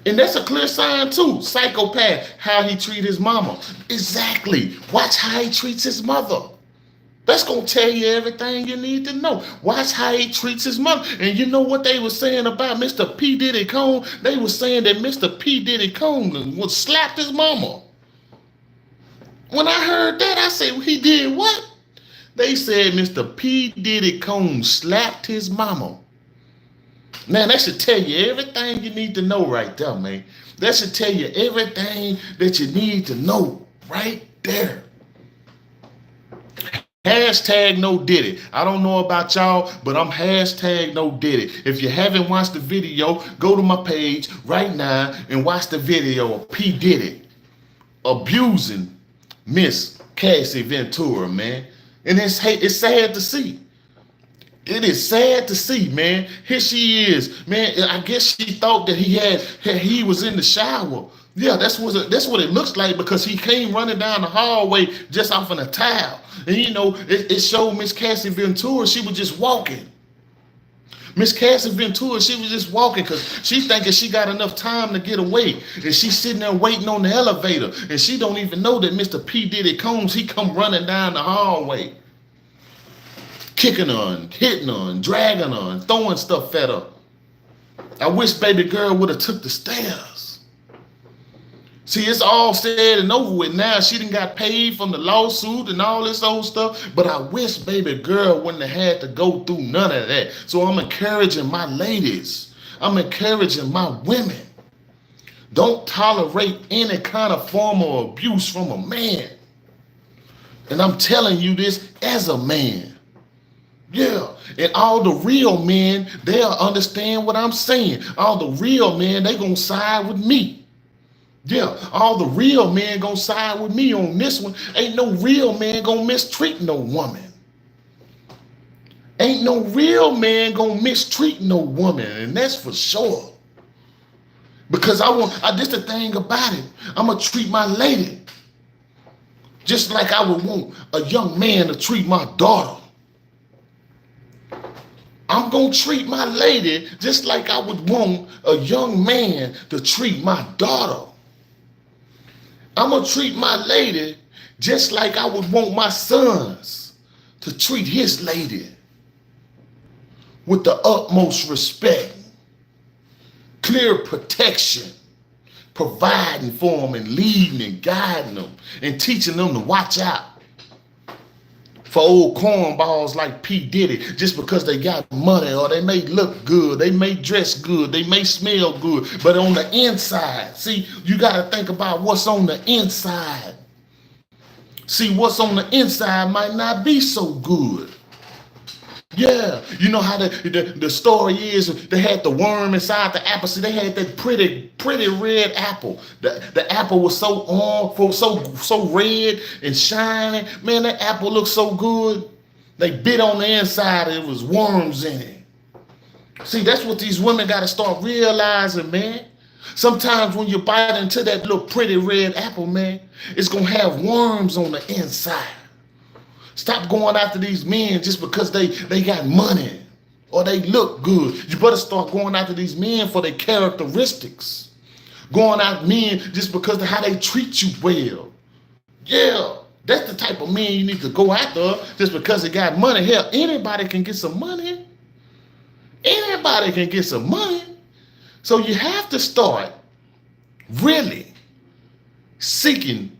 And that's a clear sign too. Psychopath, how he treat his mama. Exactly. Watch how he treats his mother. That's going to tell you everything you need to know. Watch how he treats his mother. And you know what they were saying about Mr. P. Diddy Combs? They were saying that Mr. P. Diddy Combs would slap his mama. When I heard that, I said, he did what? They said Mr. P. Diddy Combs slapped his mama. Man, that should tell you everything you need to know right there, man. That should tell you everything that you need to know right there. Hashtag no Diddy. I don't know about y'all, but I'm hashtag no Diddy. If you haven't watched the video, go to my page right now and watch the video of P. Diddy abusing Miss Cassie Ventura, man. And it's sad to see. It is sad to see, man. Here she is, man. I guess she thought that he was in the shower. Yeah, that's what it looks like, because he came running down the hallway just off in a towel. And you know, it showed Miss Cassie Ventura, she was just walking. Miss Cassie Ventura, she was just walking because she thinking she got enough time to get away. And she's sitting there waiting on the elevator. And she don't even know that Mr. P. Diddy Combs, he come running down the hallway. Kicking her and hitting her and dragging her and throwing stuff at her. I wish baby girl would have took the stairs. See, it's all said and over with now. She done got paid from the lawsuit and all this old stuff. But I wish baby girl wouldn't have had to go through none of that. So I'm encouraging my ladies. I'm encouraging my women. Don't tolerate any kind of form of abuse from a man. And I'm telling you this as a man. Yeah, and all the real men, they'll understand what I'm saying. All the real men, they gonna side with me. Yeah, all the real men gonna side with me on this one. Ain't no real man gonna mistreat no woman. Ain't no real man gonna mistreat no woman, and that's for sure. Because this the thing about it. I'm gonna treat my lady just like I would want a young man to treat my daughter. I'm going to treat my lady just like I would want a young man to treat my daughter. I'm going to treat my lady just like I would want my sons to treat his lady. With the utmost respect, clear protection, providing for them and leading and guiding them and teaching them to watch out for old cornballs like P. Diddy, just because they got money or they may look good, they may dress good, they may smell good, but on the inside, see, you got to think about what's on the inside. See, what's on the inside might not be so good. Yeah, you know how the story is, they had the worm inside the apple. See, they had that pretty red apple. The apple was so red and shiny. Man, that apple looked so good. They bit on the inside and it was worms in it. See, that's what these women got to start realizing, man. Sometimes when you bite into that little pretty red apple, man, it's going to have worms on the inside. Stop going after these men just because they got money or they look good. You better start going after these men for their characteristics. Going after men just because of how they treat you well. Yeah, That's the type of man you need to go after just because he got money. Hell, anybody can get some money. Anybody can get some money. So you have to start really seeking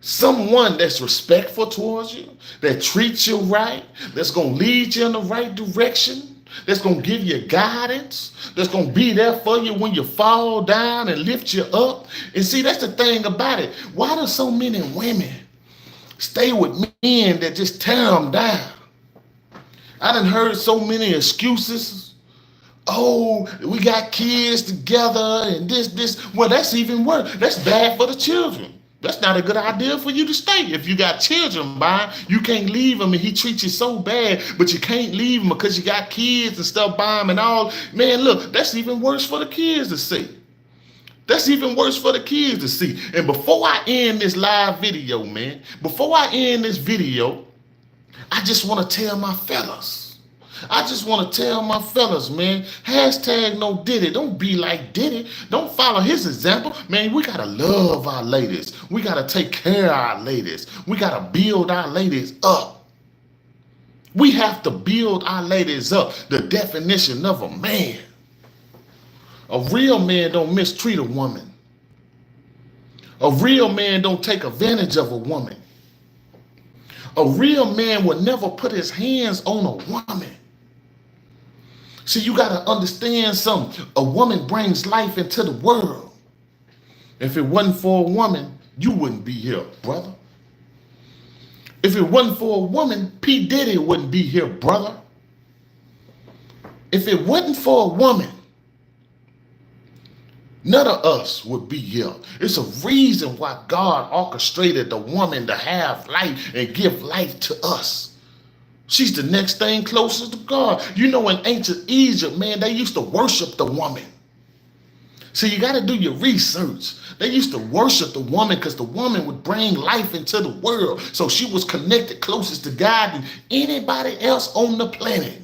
someone that's respectful towards you, that treats you right, that's going to lead you in the right direction, that's going to give you guidance, that's going to be there for you when you fall down and lift you up. And see, that's the thing about it. Why do so many women stay with men that just tear them down? I done heard so many excuses. Oh, we got kids together and this. Well, that's even worse. That's bad for the children. That's not a good idea for you to stay. If you got children by, you can't leave him and he treats you so bad, but you can't leave him because you got kids and stuff by him and all. Man, look, that's even worse for the kids to see. That's even worse for the kids to see. And before I end this live video, man, before I end this video, I just want to tell my fellas. I just want to tell my fellas, man, hashtag no Diddy. Don't be like Diddy. Don't follow his example. Man, we got to love our ladies. We got to take care of our ladies. We got to build our ladies up. We have to build our ladies up. The definition of a man. A real man don't mistreat a woman. A real man don't take advantage of a woman. A real man will never put his hands on a woman. See, you got to understand something. A woman brings life into the world. If it wasn't for a woman, you wouldn't be here, brother. If it wasn't for a woman, P. Diddy wouldn't be here, brother. If it wasn't for a woman, none of us would be here. It's a reason why God orchestrated the woman to have life and give life to us. She's the next thing closest to God. You know, in ancient Egypt, man, they used to worship the woman. So you got to do your research. They used to worship the woman because the woman would bring life into the world. So she was connected closest to God than anybody else on the planet.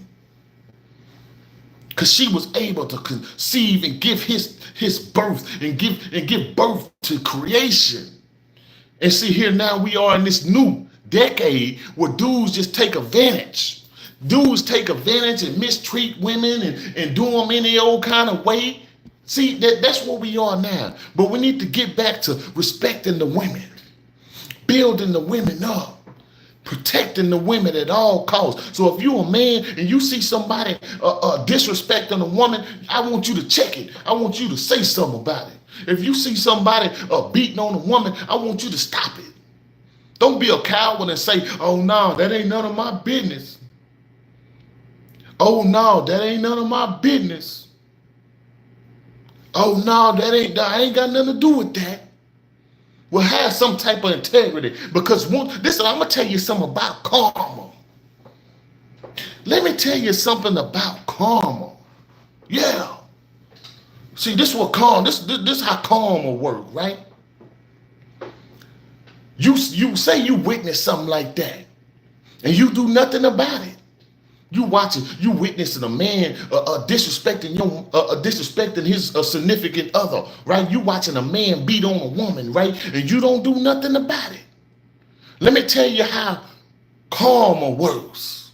Because she was able to conceive and give his birth and give birth to creation. And see, here now we are in this new decade where dudes just take advantage. Dudes take advantage and mistreat women and do them any old kind of way. See, that's where we are now. But we need to get back to respecting the women, building the women up, protecting the women at all costs. So if you're a man and you see somebody disrespecting a woman, I want you to check it. I want you to say something about it. If you see somebody beating on a woman, I want you to stop it. Don't be a coward and say, oh, no, that ain't none of my business. Oh, no, that ain't none of my business. Oh, no, I ain't got nothing to do with that. Well, have some type of integrity. Because listen, I'm going to tell you something about karma. Let me tell you something about karma. Yeah. See, this is how karma work, right? You say you witness something like that, and you do nothing about it. You witnessing a man disrespecting his significant other, right? You watching a man beat on a woman, right? And you don't do nothing about it. Let me tell you how karma works.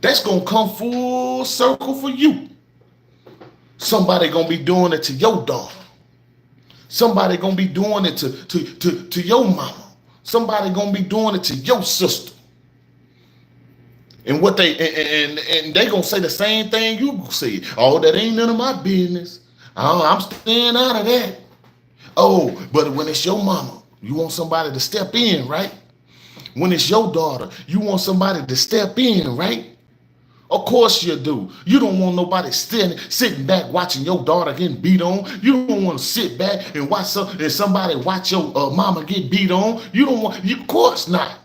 That's gonna come full circle for you. Somebody gonna be doing it to your daughter. Somebody gonna be doing it to your mama. Somebody gonna be doing it to your sister. And they gonna say the same thing you say. Oh, that ain't none of my business. Oh, I'm staying out of that. Oh, but when it's your mama, you want somebody to step in, right? When it's your daughter, you want somebody to step in, right? Of course you do. You don't want nobody sitting back watching your daughter getting beat on. You don't want to sit back and watch somebody watch your mama get beat on. Of course not.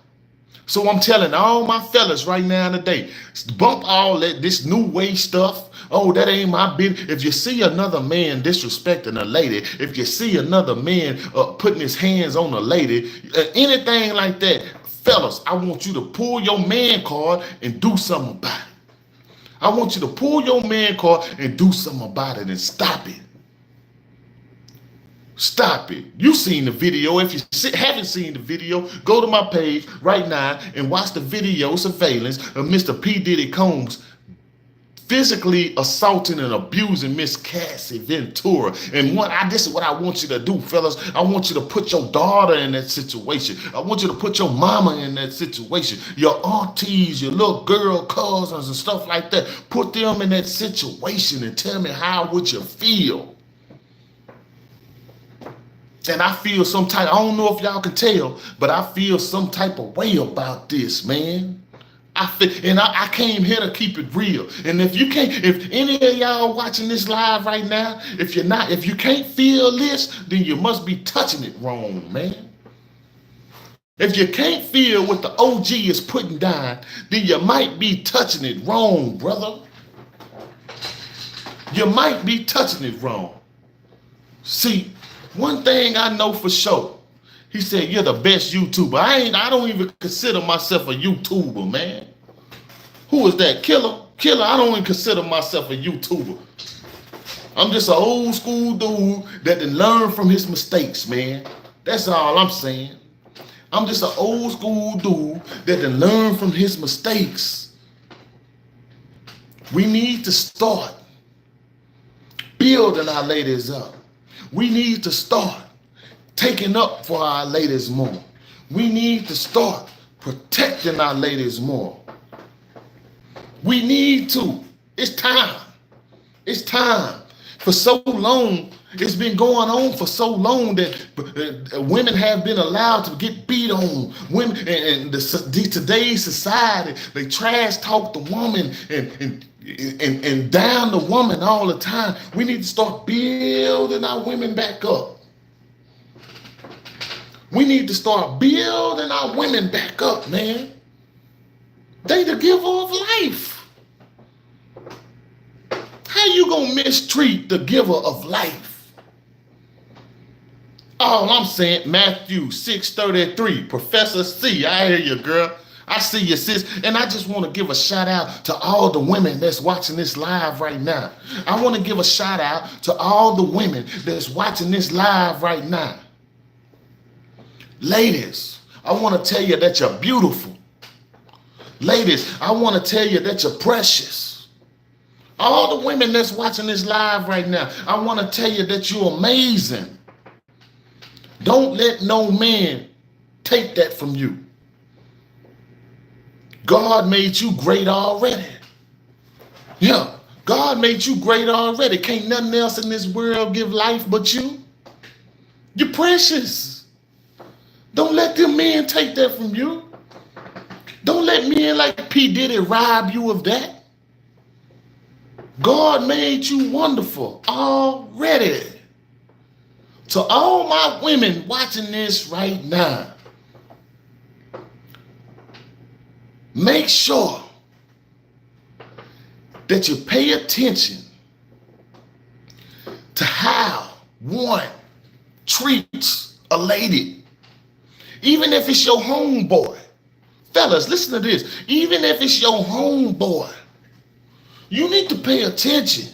So I'm telling all my fellas right now today, bump all this new way stuff. Oh, that ain't my business. If you see another man disrespecting a lady, if you see another man putting his hands on a lady, anything like that, fellas, I want you to pull your man card and do something about it. I want you to pull your man card and do something about it and stop it. Stop it. You seen the video. If you haven't seen the video, go to my page right now and watch the video surveillance of Mr. P. Diddy Combs physically assaulting and abusing Miss Cassie Ventura. And this is what I want you to do, fellas. I want you to put your daughter in that situation. I want you to put your mama in that situation. Your aunties, your little girl cousins and stuff like that. Put them in that situation and tell me how would you feel. And I feel some type, I don't know if y'all can tell, but I feel some type of way about this, man. I came here to keep it real. And if any of y'all watching this live right now, if you can't feel this, then you must be touching it wrong, man. If you can't feel what the OG is putting down, then you might be touching it wrong, brother. You might be touching it wrong. See, one thing I know for sure, he said, you're the best YouTuber. I don't even consider myself a YouTuber, man. Who is that? Killer? Killer, I don't even consider myself a YouTuber. I'm just an old school dude that done learned from his mistakes, man. That's all I'm saying. I'm just an old school dude that done learned from his mistakes. We need to start building our ladies up. We need to start taking up for our ladies more. We need to start protecting our ladies more. We need to. It's time. It's time. For so long, it's been going on for so long that women have been allowed to get beat on. Women and today's society, they trash talk the woman and down the woman all the time. We need to start building our women back up. We need to start building our women back up, man. They the giver of life. How you gonna mistreat the giver of life? All I'm saying, Matthew 6:33, Professor C, I hear you, girl. I see you, sis. And I just want to give a shout out to all the women that's watching this live right now. I want to give a shout out to all the women that's watching this live right now. Ladies, I want to tell you that you're beautiful. Ladies, I want to tell you that you're precious. All the women that's watching this live right now, I want to tell you that you're amazing. Don't let no man take that from you. God made you great already. Yeah, God made you great already. Can't nothing else in this world give life but you. You're precious. Don't let them men take that from you. Don't let men like P. Diddy rob you of that. God made you wonderful already. To all my women watching this right now, make sure that you pay attention to how one treats a lady. Even if it's your homeboy. Fellas, listen to this. Even if it's your homeboy, you need to pay attention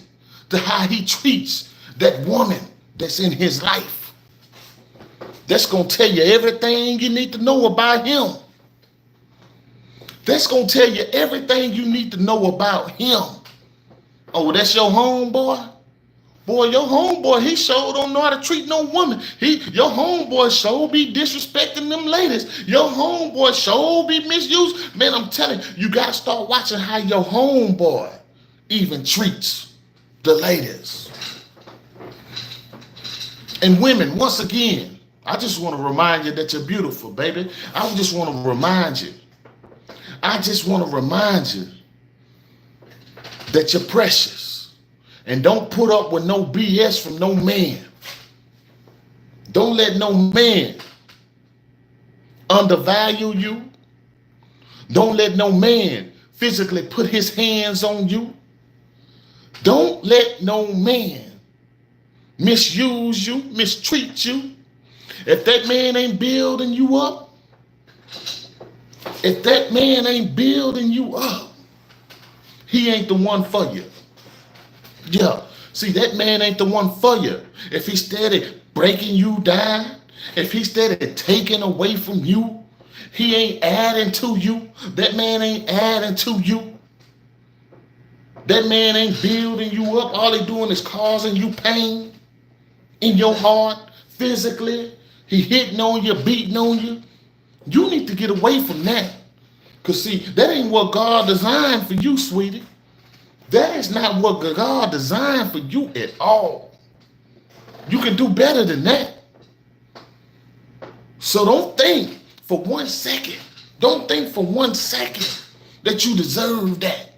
to how he treats that woman that's in his life. That's going to tell you everything you need to know about him. That's going to tell you everything you need to know about him. Oh, that's your homeboy? Boy, your homeboy, he sure don't know how to treat no woman. Your homeboy sure be disrespecting them ladies. Your homeboy sure be misused. Man, I'm telling you, you got to start watching how your homeboy even treats the ladies. And women, once again, I just want to remind you that you're beautiful, baby. I just want to remind you. I just want to remind you that you're precious. And don't put up with no BS from no man. Don't let no man undervalue you. Don't let no man physically put his hands on you. Don't let no man misuse you, mistreat you. If that man ain't building you up, if that man ain't building you up, he ain't the one for you. Yeah, see, that man ain't the one for you. If he's steady breaking you down, if he steady taking away from you, he ain't adding to you. That man ain't adding to you. That man ain't building you up. All he doing is causing you pain in your heart, physically. He hitting on you, beating on you. You need to get away from that. Because see, that ain't what God designed for you, sweetie. That is not what God designed for you at all. You can do better than that. So don't think for 1 second. Don't think for 1 second that you deserve that.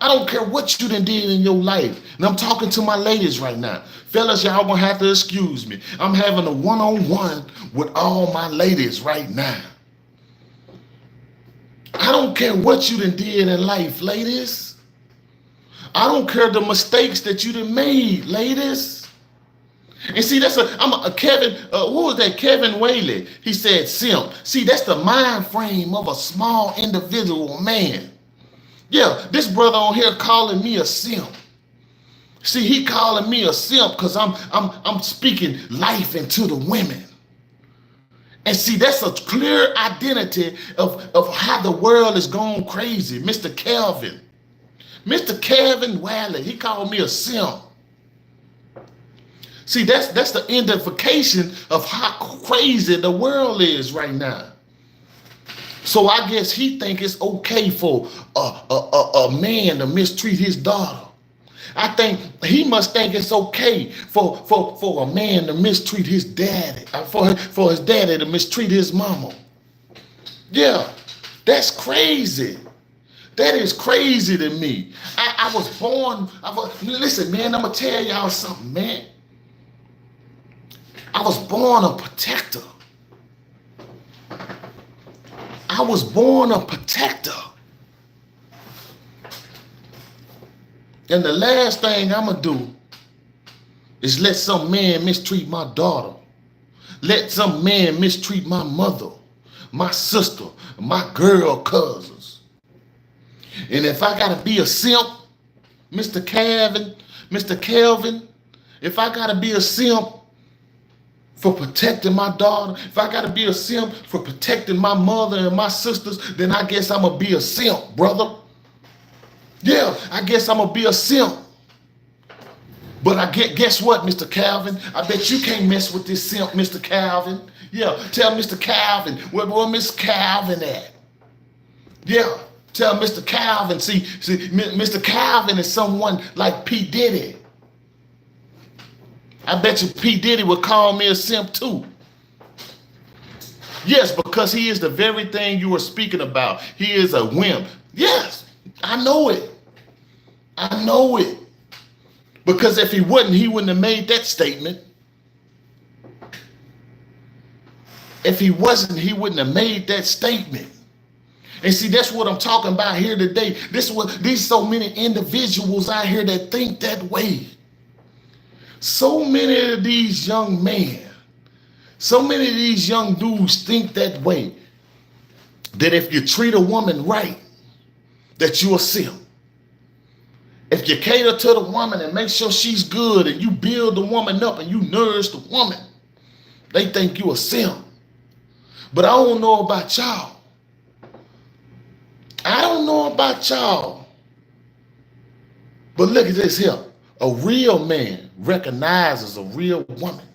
I don't care what you done did in your life. And I'm talking to my ladies right now. Fellas, y'all gonna have to excuse me. I'm having a one-on-one with all my ladies right now. I don't care what you done did in life, ladies. I don't care the mistakes that you done made, ladies. And see, Kevin, who was that? Kevin Whaley. He said simp. See, that's the mind frame of a small individual man. Yeah, this brother on here calling me a simp. See, he calling me a simp because I'm speaking life into the women. And see, that's a clear identity of how the world is going crazy. Mr. Kelvin. Mr. Kevin Whaley, he called me a simp. See, that's the identification of how crazy the world is right now. So I guess he think it's okay for a man to mistreat his daughter. I think he must think it's okay for a man to mistreat his daddy, for his daddy to mistreat his mama. Yeah, that's crazy. That is crazy to me. I was born, listen, man, I'm going to tell y'all something, man. I was born a protector. I was born a protector. And the last thing I'm going to do is let some man mistreat my daughter. Let some man mistreat my mother, my sister, my girl cousins. And if I got to be a simp, Mr. Kelvin, if I got to be a simp for protecting my daughter, if I got to be a simp for protecting my mother and my sisters, then I guess I'm going to be a simp, brother. Yeah, I guess I'm going to be a simp. But guess what, Mr. Calvin? I bet you can't mess with this simp, Mr. Calvin. Yeah, tell Mr. Calvin, where Miss Calvin at? Yeah, tell Mr. Calvin, see, Mr. Calvin is someone like P. Diddy. I bet you P. Diddy would call me a simp too. Yes, because he is the very thing you were speaking about. He is a wimp. Yes, I know it. I know it. Because if he wouldn't have made that statement. If he wasn't, he wouldn't have made that statement. And see, that's what I'm talking about here today. These so many individuals out here that think that way. So many of these young men, so many of these young dudes think that way. That if you treat a woman right, that you're a simp. If you cater to the woman and make sure she's good and you build the woman up and you nourish the woman, they think you're a simp. But I don't know about y'all. I don't know about y'all. But look at this here. A real man recognizes a real woman.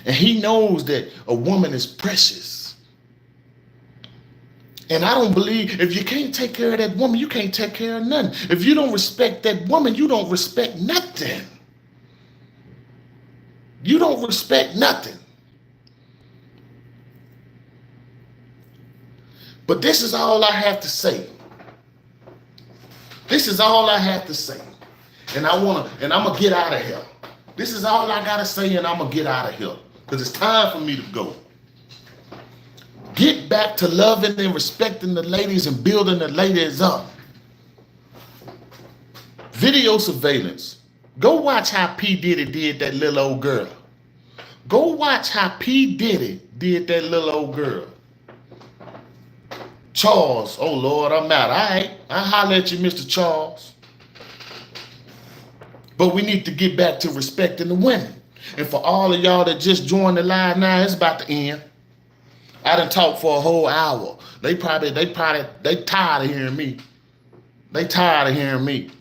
And he knows that a woman is precious. And I don't believe if you can't take care of that woman, you can't take care of nothing. If you don't respect that woman, you don't respect nothing. You don't respect nothing. But this is all I have to say. This is all I have to say. And I'm gonna get out of here. This is all I gotta say, and I'm gonna get out of here. Because it's time for me to go. Get back to loving and respecting the ladies and building the ladies up. Video surveillance. Go watch how P. Diddy did that little old girl. Go watch how P. Diddy did that little old girl. Charles, oh Lord, I'm out. All right, I'll holler at you, Mr. Charles. But we need to get back to respecting the women. And for all of y'all that just joined the live now, it's about to end. I done talked for a whole hour. They tired of hearing me. They tired of hearing me.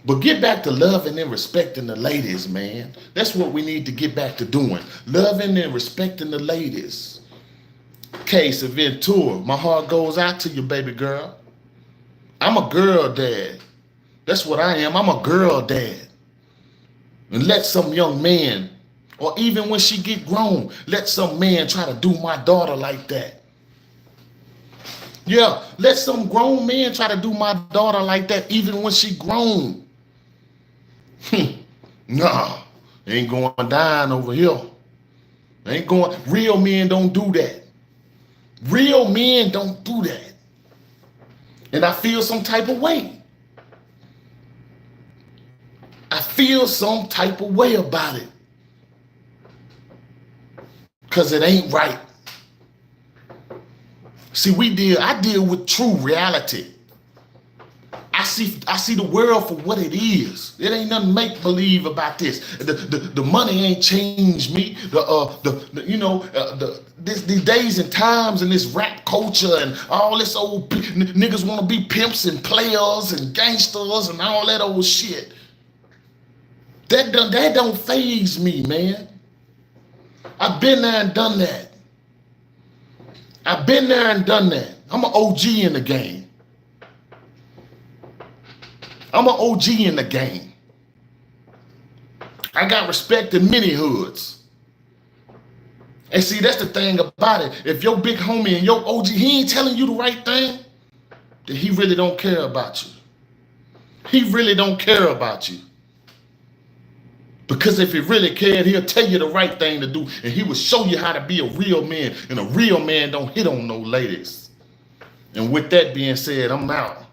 But get back to loving and respecting the ladies, man. That's what we need to get back to doing. Loving and respecting the ladies. Cassie Ventura, my heart goes out to you, baby girl. I'm a girl dad. That's what I am. I'm a girl dad. And let some young man, or even when she get grown, let some man try to do my daughter like that. Yeah, let some grown man try to do my daughter like that, even when she grown. Nah, ain't going down over here. Ain't going. Real men don't do that. Real men don't do that. And I feel some type of way. I feel some type of way about it. Because it ain't right. See, I deal with true reality. I see the world for what it is. It ain't nothing make believe about this. The money ain't changed me. These days and times and this rap culture and all this old niggas want to be pimps and players and gangsters and all that old shit. That don't faze me, man. I've been there and done that. I've been there and done that. I'm an OG in the game. I'm an OG in the game. I got respect in many hoods. And see, that's the thing about it. If your big homie and your OG, he ain't telling you the right thing, then he really don't care about you. He really don't care about you. Because if he really cared, he'll tell you the right thing to do. And he will show you how to be a real man. And a real man don't hit on no ladies. And with that being said, I'm out.